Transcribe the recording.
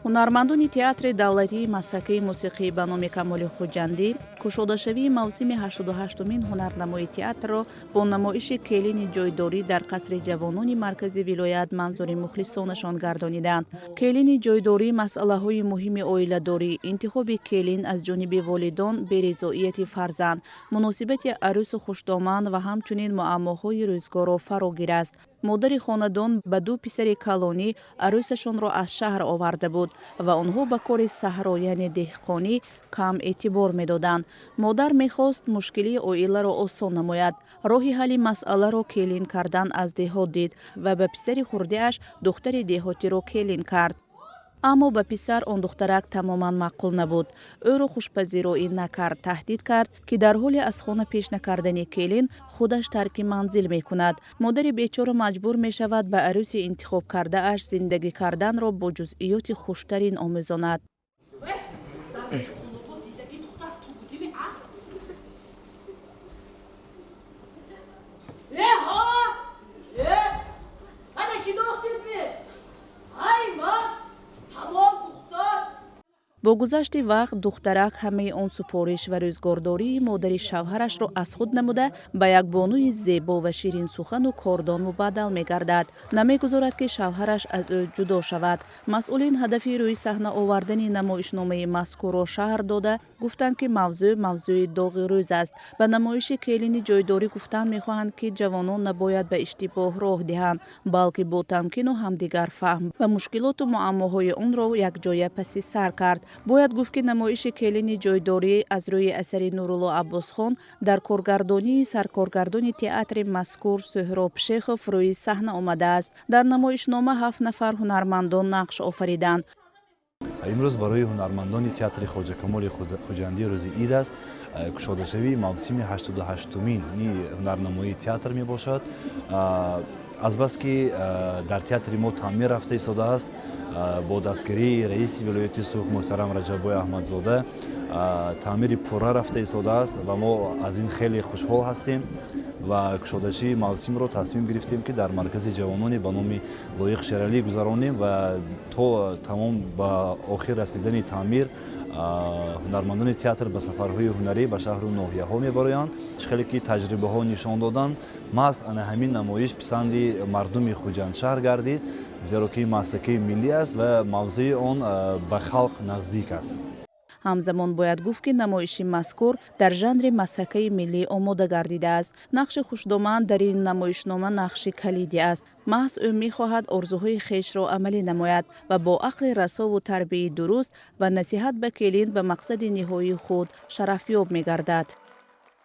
ҳунармандони театри давлатии мазҳакаи мусиқии ба номи Камоли Хуҷандӣ кушодашавии мавсими 88-мин ҳунарнамои театрро бо намоиши Келини ҷойдорӣ дар Қасри ҷавонони маркази вилоят манзури мухлисонашон гардониданд. Келини ҷойдорӣ масъалаҳои муҳими оиладорӣ, интихоби келин аз ҷониби волидон беризоияти фарзанд, муносибати арӯсу хушдоманд ва ҳамчунин муаммоҳои рӯзгорро фарогир аст. модари хонадон ба ду писари калонӣ арӯсашонро аз шаҳр оварда буд ва онҳо ба кори саҳро яъне деҳқонӣ кам эътибор медоданд. модар мехост мушкилии оиларо осон намояд. роҳи ҳалли масъаларо келин кардан аз деҳот дид ва ба писари хурдиаш духтари деҳотиро келин кард. аммо ба писар он духтарак тамоман маъқул набуд. ӯро хушпазироӣ накард, таҳдид кард, ки дар ҳоли аз хона пеш накардани келин худаш тарки манзил мекунад. модари бечора маҷбур мешавад ба арӯси интихоб кардааш зиндагӣ карданро бо ҷузъиёти хуштарин омӯзонад. бо гузашти вақт духтарак ҳамаи он супориш ва рӯзгордории модари шавҳарашро аз худ намуда ба як бонуи зебо ва ширинсухану кордон мубаддал мегардад. намегузорад ки шавҳараш аз ӯ ҷудо шавад. масъулин ҳадафи рӯи саҳна овардани намоишномаи мазкурро шаҳр дода гуфтанд ки мавзӯи доғи рӯз аст. ба намоиши Келини ҷойдорӣ гуфтан мехоҳанд ки ҷавонон набояд ба иштибоҳ роҳ диҳанд, балки бо тамкину ҳамдигар фаҳм ва мушкилоту муаммоҳои онро якҷоя паси сар кард. бояд гуфт ки намоиши Келини ҷойдорӣ аз рӯи асари Нурулло Аббосхон дар коргардонии саркоргардони театри мазкур Сӯҳроб Шехов рӯи саҳна омадааст. дар намоишнома 7 нафар ҳунармандон нақш офариданд. имрӯз барои ҳунармандони театри хоҷа Камоли Хуҷандӣ рӯзи ид аст. кушодашавии мавсими 88-мин ҳунарнамои театр мебошад. азбаски дар театри мо таъмир рафта истодааст бо дастгирии раиси вилояти сух муҳтарам Раҷаббой Аҳмадзода таъмири пурра рафта истодааст ва мо аз ин хеле хушҳол ҳастем ва кушодашавии мавсимро тасмим гирифтем ки дар маркази ҷавонони ба номи Лоиқ Шералӣ гузаронем ва то тамом ба охир расидани таъмир ҳунармандони театр ба сафарҳои ҳунарӣ ба шаҳру ноҳияҳо мебароянд. хеле ки таҷрибаҳо нишон доданд маҳз ана ҳамин намоиш писанди мардуми Хуҷандшаҳр гардид, зеро ки мазҳакаи миллӣ аст ва мавзӯи он ба халқ наздик аст. ҳамзамон бояд гуфт ки намоиши мазкур дар жанри мазҳакаи миллӣ омода гардидааст. нақши хушдоманд дар ин намоишнома нақши калидӣ аст. маҳз ӯ мехоҳад орзуҳои хешро амалӣ намояд ва бо ақли расову тарбияи дуруст ва насиҳат ба келин ба мақсади ниҳоии худ шарафёб мегардад.